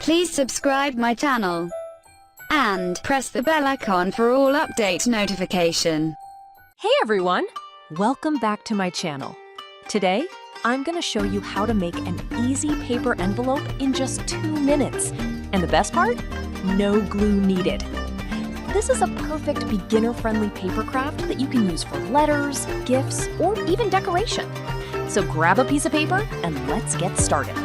Please subscribe my channel and press the bell icon for all update notification. Hey everyone! Welcome back to my channel. Today, I'm gonna show you how to make an easy paper envelope in just 2 minutes. And the best part? No glue needed. This is a perfect beginner-friendly paper craft that you can use for letters, gifts, or even decoration. So grab a piece of paper and let's get started.